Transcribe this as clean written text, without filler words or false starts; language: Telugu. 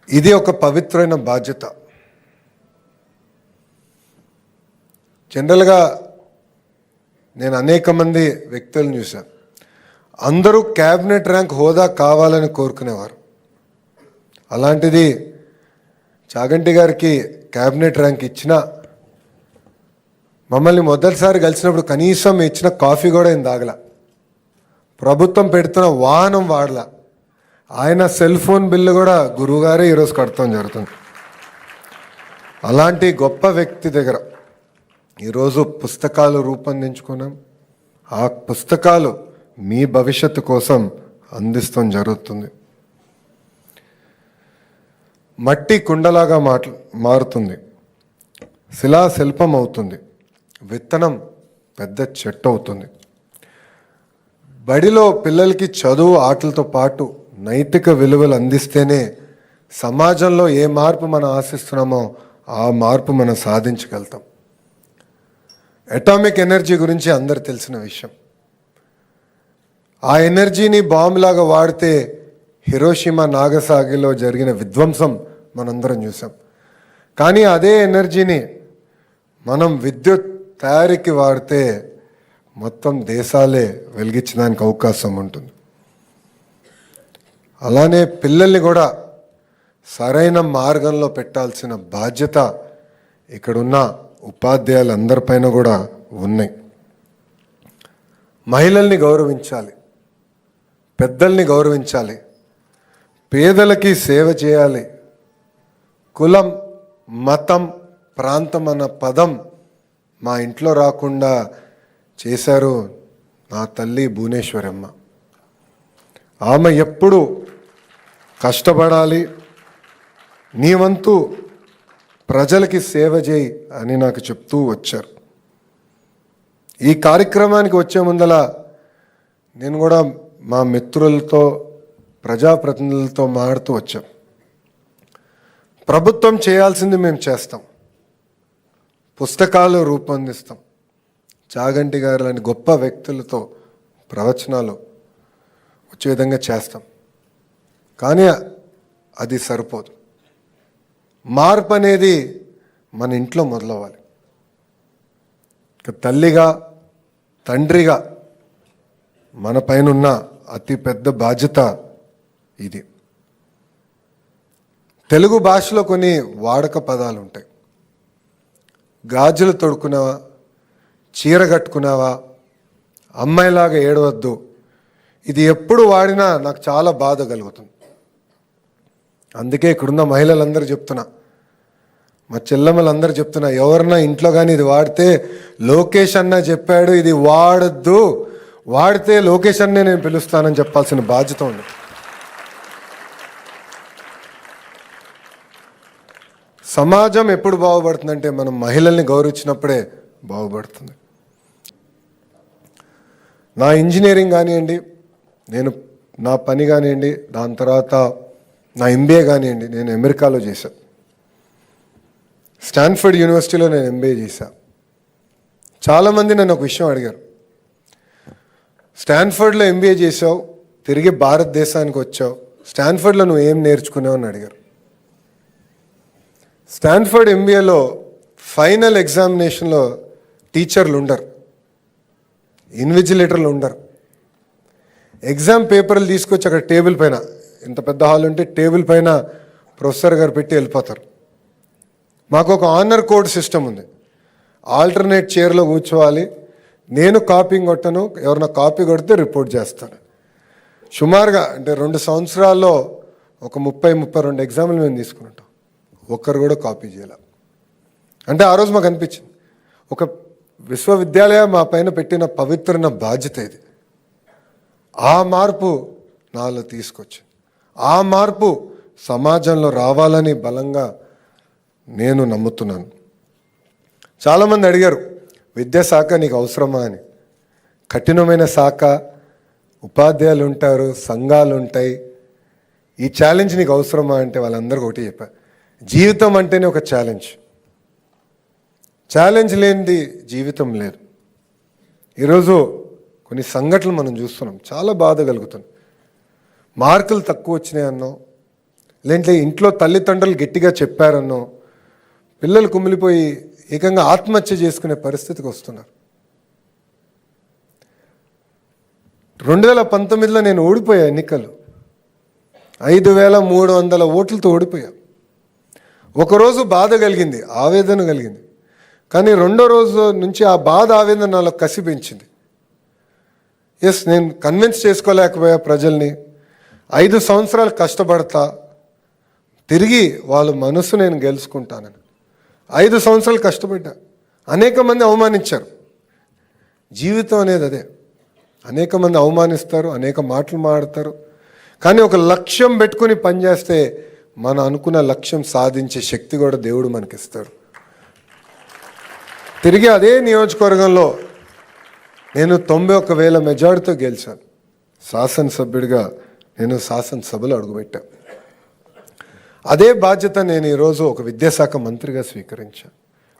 ఇది ఒక పవిత్రమైన బాధ్యత. జనరల్గా నేను అనేక మంది వ్యక్తులను చూశాను. అందరూ క్యాబినెట్ ర్యాంక్ హోదా కావాలని కోరుకునేవారు. అలాంటిది చాగంటి గారికి క్యాబినెట్ ర్యాంక్ ఇచ్చినా మమ్మల్ని మొదటిసారి కలిసినప్పుడు కనీసం ఇచ్చిన కాఫీ కూడా ఏం తాగల, ప్రభుత్వం పెడుతున్న వాహనం వాడలా, ఆయన సెల్ ఫోన్ బిల్లు కూడా గురువుగారే ఈరోజు కడతాం జరుగుతుంది. అలాంటి గొప్ప వ్యక్తి దగ్గర ఈరోజు పుస్తకాలు రూపొందించుకున్నాం. ఆ పుస్తకాలు మీ భవిష్యత్తు కోసం అందిస్తాం జరుగుతుంది. మట్టి కుండలాగా మారుతుంది, శిలా శిల్పం అవుతుంది, విత్తనం పెద్ద చెట్టు అవుతుంది. బడిలో పిల్లలకి చదువు ఆటలతో పాటు నైతిక విలువలు అందిస్తేనే సమాజంలో ఏ మార్పు మనం ఆశిస్తున్నామో ఆ మార్పు మనం సాధించగలుగుతాం. అటామిక్ ఎనర్జీ గురించి అందరు తెలిసిన విషయం. ఆ ఎనర్జీని బాంబులాగా వాడితే హిరోషిమా నాగసాగిలో జరిగిన విధ్వంసం మనందరం చూసాం. కానీ అదే ఎనర్జీని మనం విద్యుత్ తయారీకి వాడితే మొత్తం దేశాలే వెలిగించడానికి అవకాశం ఉంటుంది. అలానే పిల్లల్ని కూడా సరైన మార్గంలో పెట్టాల్సిన బాధ్యత ఇక్కడున్న ఉపాధ్యాయులందరిపైన కూడా ఉన్నాయి. మహిళల్ని గౌరవించాలి, పెద్దల్ని గౌరవించాలి, పేదలకి సేవ చేయాలి. కులం, మతం, ప్రాంతం అన్న పదం మా ఇంట్లో రాకుండా చేశారు నా తల్లి భువనేశ్వరమ్మ. ఆమె ఎప్పుడు కష్టపడాలి, నీ వంతు ప్రజలకి సేవ చేయి అని నాకు చెప్తూ వచ్చారు. ఈ కార్యక్రమానికి వచ్చే ముందల నేను కూడా మా మిత్రులతో ప్రజాప్రతినిధులతో మాట్లాడుతూ వచ్చాం. ప్రభుత్వం చేయాల్సింది మేము చేస్తాం, పుస్తకాలు రూపొందిస్తాం, చాగంటి గారు లాంటి గొప్ప వ్యక్తులతో ప్రవచనాలు వచ్చే విధంగా చేస్తాం. కానీ అది సరిపోదు. మార్పు అనేది మన ఇంట్లో మొదలవ్వాలి. తల్లిగా, తండ్రిగా మన పైన ఉన్న అతి పెద్ద బాధ్యత ఇది. తెలుగు భాషలో కొన్ని వాడక పదాలు ఉంటాయి. గాజులు తొడుక్కున్నావా, చీర కట్టుకున్నావా, అమ్మాయిలాగా ఏడవద్దు. ఇది ఎప్పుడు వాడినా నాకు చాలా బాధ కలుగుతుంది. అందుకే ఇక్కడున్న మహిళలందరూ చెప్తున్నా, మా చెల్లెమ్మలందరూ చెప్తున్నా, ఎవరన్నా ఇంట్లో కానీ ఇది వాడితే లోకేష్ అన్న చెప్పాడు ఇది వాడద్దు, వాడితే లోకేష్ అన్నే నేను పిలుస్తానని చెప్పాల్సిన బాధ్యత ఉంది. సమాజం ఎప్పుడు బాగుపడుతుందంటే మనం మహిళల్ని గౌరవించినప్పుడే బాగుపడుతుంది. నా ఇంజనీరింగ్ కానివ్వండి, నేను నా పని కానివ్వండి, దాని తర్వాత నా ఎంబీఏ కానివ్వండి, నేను అమెరికాలో చేశాను. స్టాన్ఫర్డ్ యూనివర్సిటీలో నేను ఎంబీఏ చేశాను. చాలామంది నన్ను ఒక విషయం అడిగారు, స్టాన్ఫర్డ్లో ఎంబీఏ చేసావు, తిరిగి భారతదేశానికి వచ్చావు, స్టాన్ఫర్డ్లో నువ్వు ఏం నేర్చుకున్నావు అని అడిగారు. స్టాన్ఫర్డ్ ఎంబీఏలో ఫైనల్ ఎగ్జామినేషన్లో టీచర్లు ఉండరు, ఇన్విజిలేటర్లు ఉండరు. ఎగ్జామ్ పేపర్లు తీసుకొచ్చి అక్కడ టేబుల్ పైన, ఇంత పెద్ద హాల్ ఉంటే టేబుల్ పైన ప్రొఫెసర్ గారు పెట్టి వెళ్ళిపోతారు. మాకు ఒక ఆనర్ కోడ్ సిస్టమ్ ఉంది. ఆల్టర్నేట్ చైర్లో కూర్చోవాలి. నేను కాపీంగ్ కొట్టను, ఎవరైనా కాపీ కొడితే రిపోర్ట్ చేస్తాను. సుమారుగా అంటే 2 సంవత్సరాల్లో ఒక 30-32 ఎగ్జామ్లు మేము తీసుకుంటాం. ఒక్కరు కూడా కాపీ చేయాలి. అంటే ఆ రోజు మాకు అనిపించింది, ఒక విశ్వవిద్యాలయం మా పైన పెట్టిన పవిత్రమైన బాధ్యత ఇది. ఆ మార్పు నాలో తీసుకొచ్చింది. ఆ మార్పు సమాజంలో రావాలని బలంగా నేను నమ్ముతున్నాను. చాలామంది అడిగారు, విద్యాశాఖ నీకు అవసరమా అని. కఠినమైన శాఖ, ఉపాధ్యాయులు ఉంటారు, సంఘాలు ఉంటాయి. ఈ ఛాలెంజ్ నీకు అవసరమా అంటే వాళ్ళందరికీ ఒకటి చెప్పా, జీవితం అంటేనే ఒక ఛాలెంజ్. ఛాలెంజ్ లేనిది జీవితం లేదు. ఈరోజు కొన్ని సంఘటనలు మనం చూస్తున్నాం, చాలా బాధ కలుగుతుంది. మార్కులు తక్కువ వచ్చినాయి అన్నాం, లేదంటే ఇంట్లో తల్లిదండ్రులు గట్టిగా చెప్పారన్నో పిల్లలు కుమిలిపోయి ఏకంగా ఆత్మహత్య చేసుకునే పరిస్థితికి వస్తున్నారు. 2019లో నేను ఓడిపోయా ఎన్నికలు, 5300 ఓట్లతో ఓడిపోయా. ఒకరోజు బాధ కలిగింది, ఆవేదన కలిగింది, కానీ రెండో రోజు నుంచి ఆ బాధ ఆవేదన నాలో కసి పెంచింది. నేను కన్విన్స్ చేసుకోలేకపోయా ప్రజల్ని. 5 సంవత్సరాలు కష్టపడతా, తిరిగి వాళ్ళ మనసు నేను గెలుచుకుంటానని 5 సంవత్సరాలు కష్టపడ్డా. అనేక మంది అవమానించారు. జీవితం అనేది అదే, అనేక మంది అవమానిస్తారు, అనేక మాటలు మాడతారు. కానీ ఒక లక్ష్యం పెట్టుకుని పనిచేస్తే మనం అనుకున్న లక్ష్యం సాధించే శక్తి కూడా దేవుడు మనకిస్తాడు. తిరిగి అదే నియోజకవర్గంలో నేను 91,000 మెజార్టీతో గెలిచాను. శాసనసభ్యుడిగా నేను శాసనసభలో అడుగుపెట్టాను. అదే బాధ్యత నేను ఈరోజు ఒక విద్యాశాఖ మంత్రిగా స్వీకరించాను.